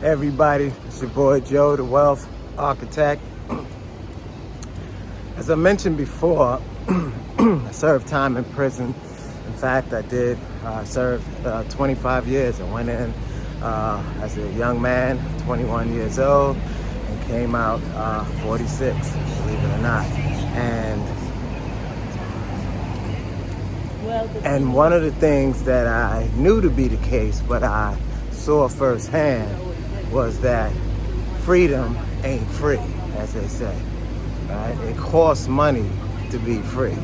Everybody, it's your boy Joe, the Wealth Architect. As I mentioned before, I served time in prison. In fact, I did serve 25 years. I went in as a young man, 21 years old, and came out 46, believe it or not. And one of the things that I knew to be the case, but I saw firsthand, was that freedom ain't free, as they say. Right? It costs money to be free,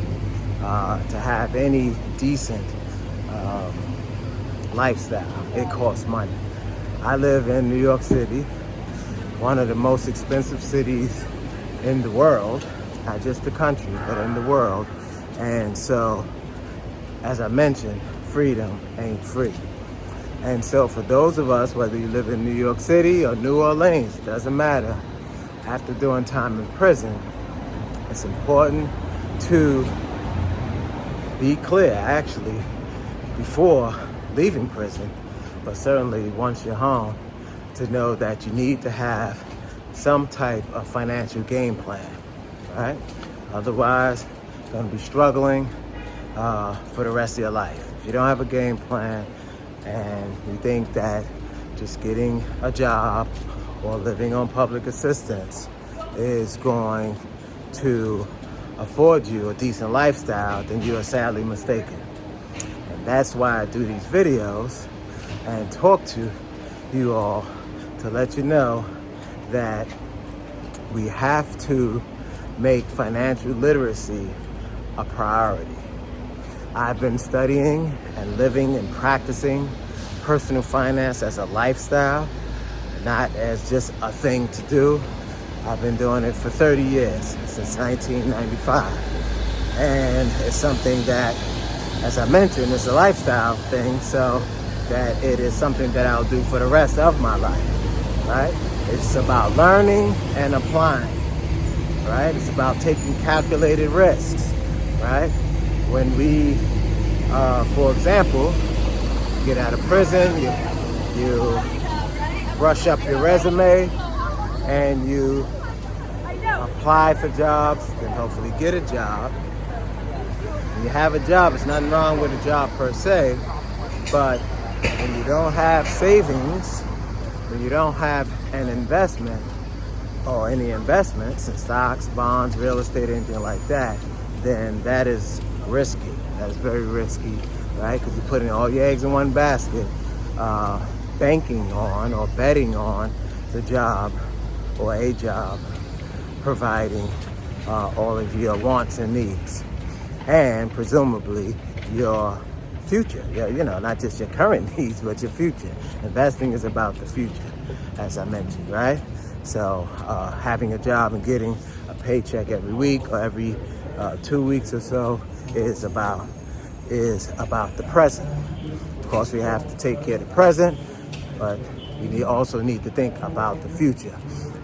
to have any decent lifestyle. It costs money. I live in New York City, one of the most expensive cities in the world, not just the country, but in the world. And so, as I mentioned, freedom ain't free. And so for those of us, whether you live in New York City or New Orleans, it doesn't matter, after doing time in prison, it's important to be clear, actually, before leaving prison, but certainly once you're home, to know that you need to have some type of financial game plan, right? Otherwise, you're gonna be struggling for the rest of your life. If you don't have a game plan and you think that just getting a job or living on public assistance is going to afford you a decent lifestyle, then you are sadly mistaken. And that's why I do these videos and talk to you all to let you know that we have to make financial literacy a priority. I've been studying and living and practicing personal finance as a lifestyle, not as just a thing to do. I've been doing it for 30 years, since 1995. And it's something that, as I mentioned, is a lifestyle thing, so that it is something that I'll do for the rest of my life, right? It's about learning and applying, right? It's about taking calculated risks, right? When we, for example, get out of prison, you brush up your resume and you apply for jobs, then hopefully get a job. When you have a job, there's nothing wrong with a job per se, but when you don't have savings, when you don't have an investment or any investments in stocks, bonds, real estate, anything like that, then that is risky. That is very risky, right? Because you're putting all your eggs in one basket, banking on or betting on the job or a job providing all of your wants and needs, and presumably your future. You know, not just your current needs, but your future. Investing is about the future, as I mentioned, right? So having a job and getting a paycheck every week or every 2 weeks or so is about the present. Of course, we have to take care of the present, but we also need to think about the future.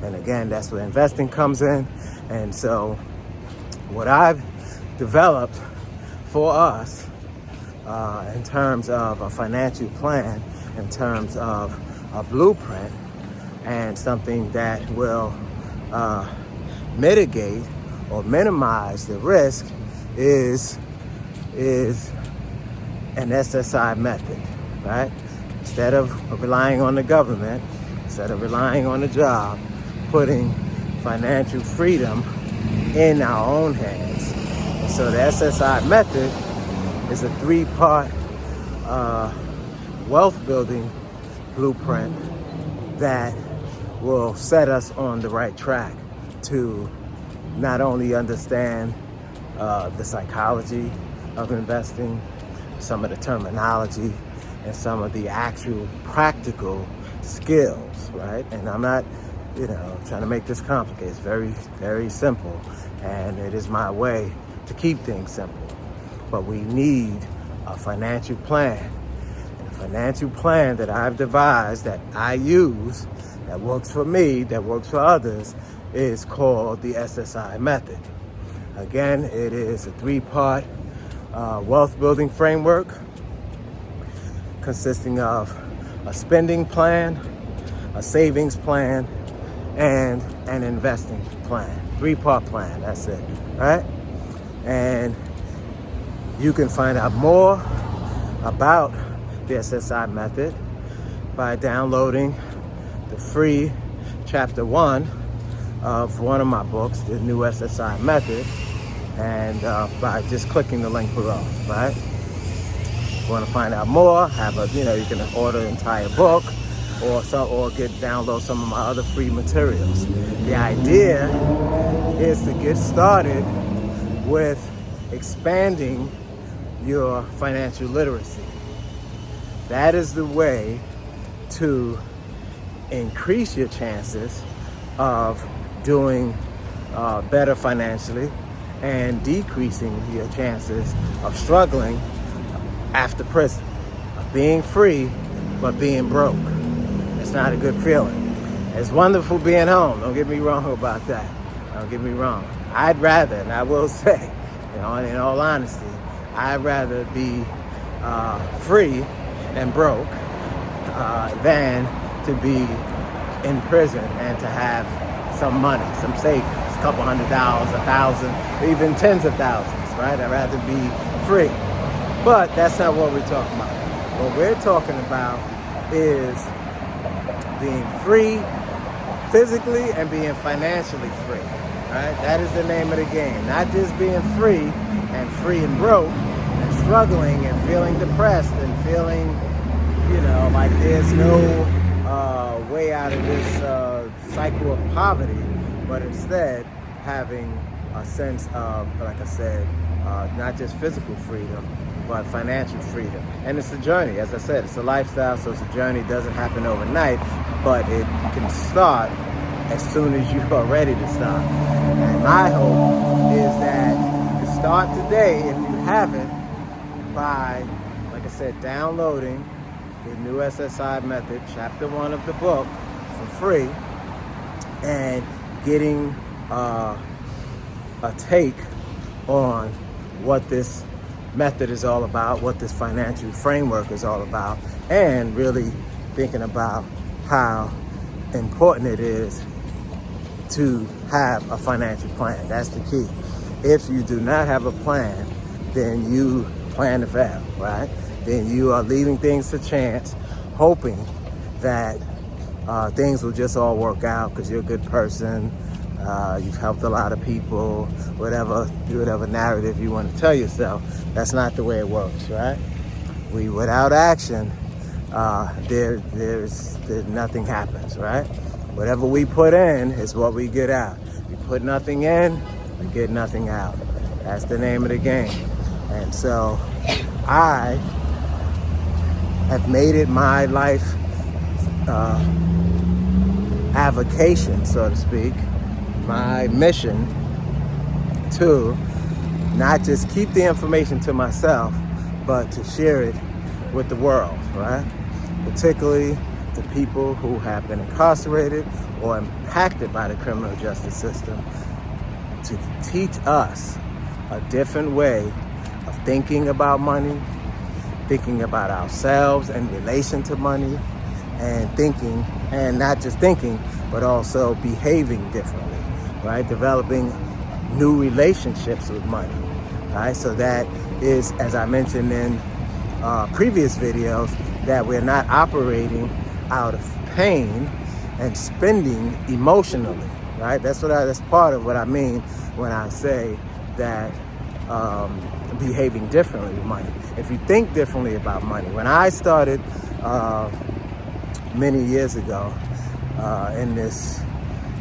And again, that's where investing comes in. And so what I've developed for us in terms of a financial plan, in terms of a blueprint, and something that will mitigate or minimize the risk is an SSI method, right? Instead of relying on the government, instead of relying on a job, putting financial freedom in our own hands. And so the SSI method is a 3-part wealth building blueprint that will set us on the right track to not only understand the psychology of investing, some of the terminology, and some of the actual practical skills, right? And I'm not, trying to make this complicated. It's very, very simple, and it is my way to keep things simple. But we need a financial plan. And a financial plan that I've devised, that I use, that works for me, that works for others, is called the SSI Method. Again, it is a 3-part wealth building framework consisting of a spending plan, a savings plan, and an investing plan. 3-part plan, that's it, right? And you can find out more about the SSI method by downloading the free chapter 1 of one of my books, the new SSI Method, and by just clicking the link below, right? If you want to find out more, you can order an entire book, or download some of my other free materials. The idea is to get started with expanding your financial literacy. That is the way to increase your chances of doing better financially and decreasing your chances of struggling after prison, of being free but being broke. It's not a good feeling. It's wonderful being home, don't get me wrong about that. Don't get me wrong. I'd rather, and I will say, in all honesty, I'd rather be free and broke than to be in prison and to have some money, some savings, a couple $100, $1,000, even tens of thousands, right? I'd rather be free. But that's not what we're talking about. What we're talking about is being free physically and being financially free, right? That is the name of the game. Not just being free and broke and struggling and feeling depressed and feeling, like there's no way out of this cycle of poverty, but instead having a sense of, like I said, not just physical freedom, but financial freedom. And it's a journey, as I said, it's a lifestyle, so it's a journey. It doesn't happen overnight, but it can start as soon as you are ready to start. And my hope is that you can start today, if you haven't, by, like I said, downloading the new SSI Method, chapter 1 of the book, for free, and getting a take on what this method is all about, what this financial framework is all about, and really thinking about how important it is to have a financial plan. That's the key. If you do not have a plan, then you plan to fail, right? Then you are leaving things to chance, hoping that things will just all work out because you're a good person, you've helped a lot of people, whatever narrative you want to tell yourself. That's not the way it works, right? Without action, there's nothing happens, right? Whatever we put in is what we get out. We put nothing in, we get nothing out. That's the name of the game. And so I have made it my life avocation, so to speak, my mission to not just keep the information to myself, but to share it with the world, right? Particularly the people who have been incarcerated or impacted by the criminal justice system, to teach us a different way of thinking about money, thinking about ourselves in relation to money, and thinking, and not just thinking, but also behaving differently, right? Developing new relationships with money, right? So that is, as I mentioned in previous videos, that we're not operating out of pain and spending emotionally, right? That's part of what I mean when I say that behaving differently with money. If you think differently about money, when I started many years ago in this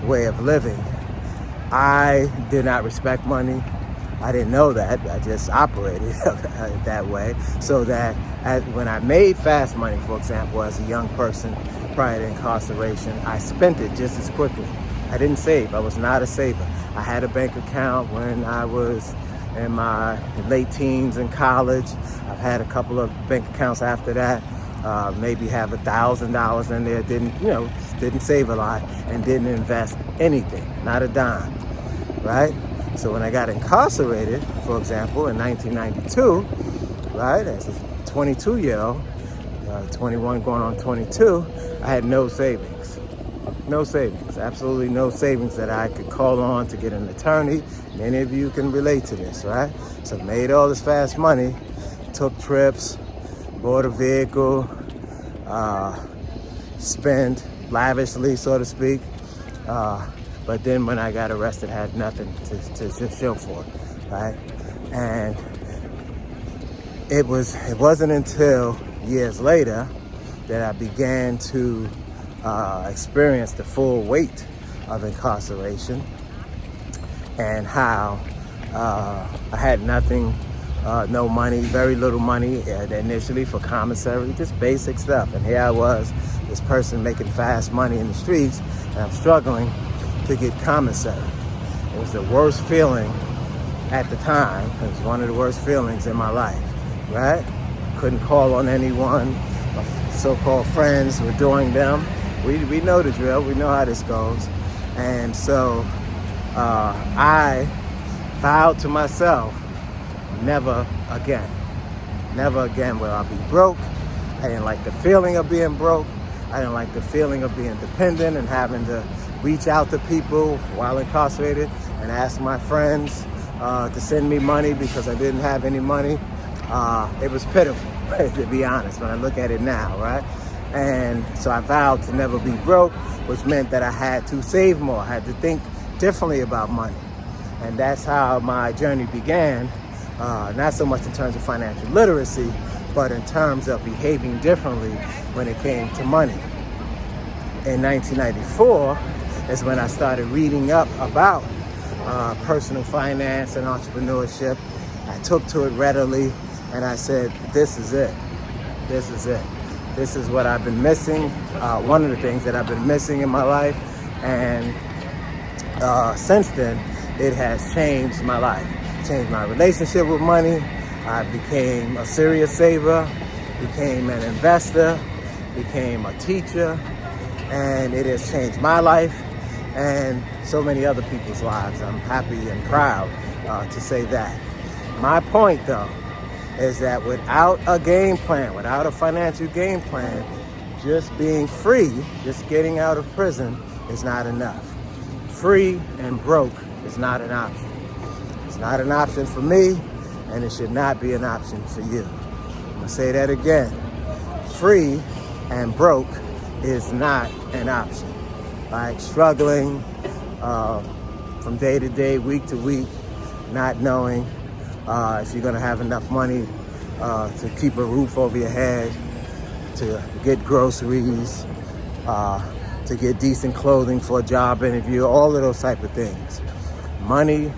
way of living, I did not respect money. I didn't know that. I just operated that way. So that when I made fast money, for example, as a young person prior to incarceration, I spent it just as quickly. I didn't save. I was not a saver. I had a bank account when I was in my late teens in college. I've had a couple of bank accounts after that. Maybe have $1,000 in there. Didn't save a lot and didn't invest anything, not a dime, right? So when I got incarcerated, for example, in 1992, right, as a 22-year-old, 21 going on 22, I had no savings. no savings, absolutely no savings that I could call on to get an attorney. Many of you can relate to this, right? So made all this fast money, took trips, bought a vehicle, spent lavishly, so to speak. But then when I got arrested, I had nothing to show for it, right? And it wasn't until years later that I began to experience the full weight of incarceration and how I had nothing, no money, very little money initially for commissary, just basic stuff. And here I was, this person making fast money in the streets, and I'm struggling to get commissary. It was the worst feeling at the time. It was one of the worst feelings in my life, right? Couldn't call on anyone. My so-called friends were doing them. We know the drill. We know how this goes. And so I vowed to myself, never again. Never again will I be broke. I didn't like the feeling of being broke. I didn't like the feeling of being dependent and having to reach out to people while incarcerated and ask my friends to send me money because I didn't have any money. It was pitiful, to be honest, when I look at it now, right? And so I vowed to never be broke, which meant that I had to save more. I had to think differently about money. And that's how my journey began, not so much in terms of financial literacy, but in terms of behaving differently when it came to money. In 1994 is when I started reading up about personal finance and entrepreneurship. I took to it readily and I said, this is it. This is it. This is what I've been missing. One of the things that I've been missing in my life. And since then, it has changed my life. Changed my relationship with money. I became a serious saver, became an investor, became a teacher, and it has changed my life and so many other people's lives. I'm happy and proud to say that. My point, though, is that without a game plan, without a financial game plan, just being free, just getting out of prison is not enough. Free and broke is not an option. It's not an option for me, and it should not be an option for you. I'm gonna say that again. Free and broke is not an option. Like struggling from day to day, week to week, not knowing if you're gonna have enough money to keep a roof over your head, to get groceries, to get decent clothing for a job interview, all of those type of things. Money,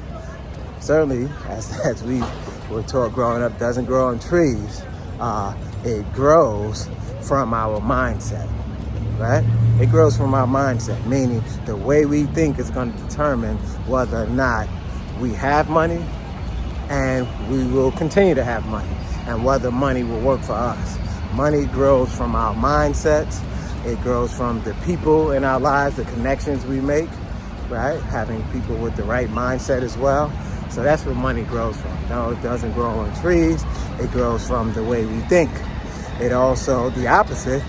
certainly, as we were taught growing up, doesn't grow on trees. It grows from our mindset, right? It grows from our mindset, meaning the way we think is going to determine whether or not we have money and we will continue to have money and whether money will work for us. Money grows from our mindsets. It grows from the people in our lives, the connections we make, right? Having people with the right mindset as well. So that's where money grows from. No, it doesn't grow on trees. It grows from the way we think. It also, the opposite,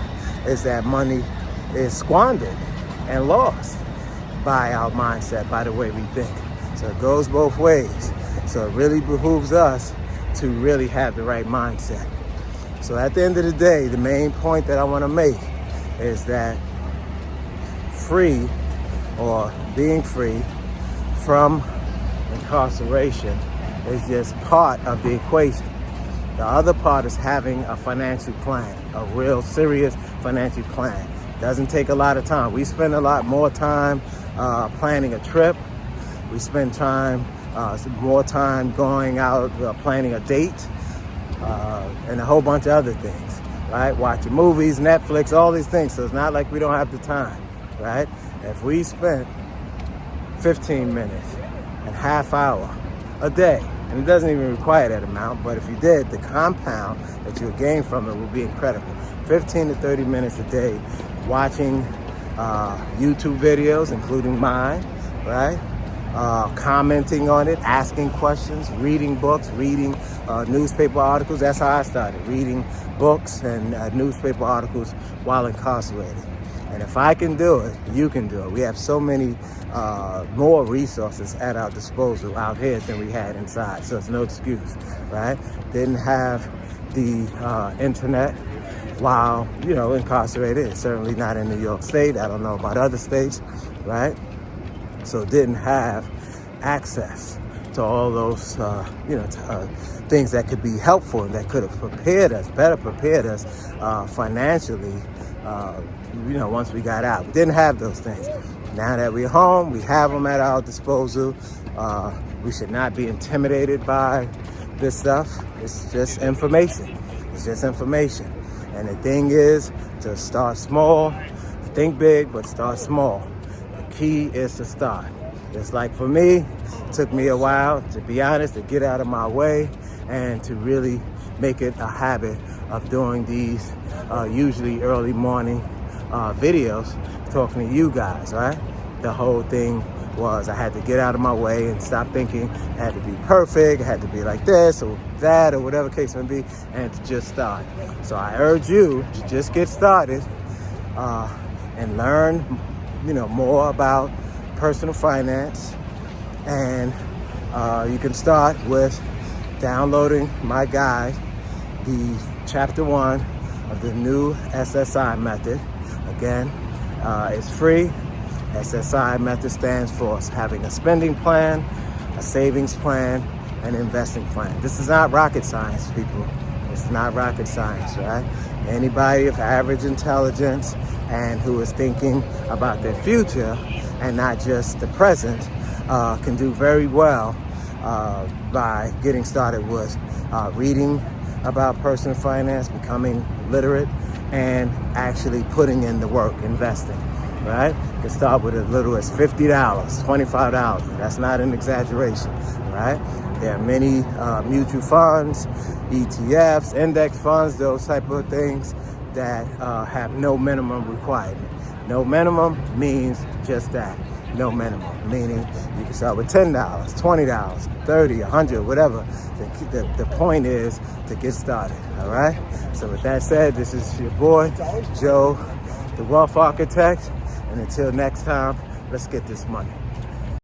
is that money is squandered and lost by our mindset, by the way we think. So it goes both ways. So it really behooves us to really have the right mindset. So at the end of the day, the main point that I want to make is that free, or being free from incarceration, is just part of the equation. The other part is having a financial plan, a real serious financial plan. Doesn't take a lot of time. We spend a lot more time planning a trip. We spend more time going out, planning a date, and a whole bunch of other things, right? Watching movies, Netflix, all these things. So it's not like we don't have the time, right? If we spent 15 minutes and half hour a day, and it doesn't even require that amount, but if you did, the compound that you would gain from it would be incredible. 15 to 30 minutes a day watching YouTube videos, including mine, right? Commenting on it, asking questions, reading books, reading newspaper articles. That's how I started, reading books and newspaper articles while incarcerated. And if I can do it, you can do it. We have so many more resources at our disposal out here than we had inside. So it's no excuse, right? Didn't have the internet while, incarcerated. Certainly not in New York State. I don't know about other states, right? So didn't have access to all those, things that could be helpful and that could have better prepared us financially, once we got out. We didn't have those things. Now that we're home, we have them at our disposal. We should not be intimidated by this stuff. It's just information. It's just information. And the thing is to start small, think big, but start small. The key is to start. Just like for me, it took me a while, to be honest, to get out of my way and to really make it a habit of doing these usually early morning videos, talking to you guys, right? The whole thing was I had to get out of my way and stop thinking it had to be perfect, it had to be like this or that or whatever case may be, and to just start. So I urge you to just get started and learn, more about personal finance. And you can start with downloading my guide, the chapter 1 of the new SSI Method. Again, it's free. SSI Method stands for having a spending plan, a savings plan, and investing plan. This is not rocket science, people. It's not rocket science, right? Anybody of average intelligence and who is thinking about their future and not just the present can do very well by getting started with reading about personal finance, becoming literate, and actually putting in the work, investing, right? You can start with as little as $50, $25. That's not an exaggeration, right? There are many mutual funds, ETFs, index funds, those type of things that have no minimum requirement. No minimum means just that. No minimum, meaning you can start with $10, $20, $30, $100, whatever. The point is to get started, all right? So with that said, this is your boy, Joe, the Wealth Architect. And until next time, let's get this money.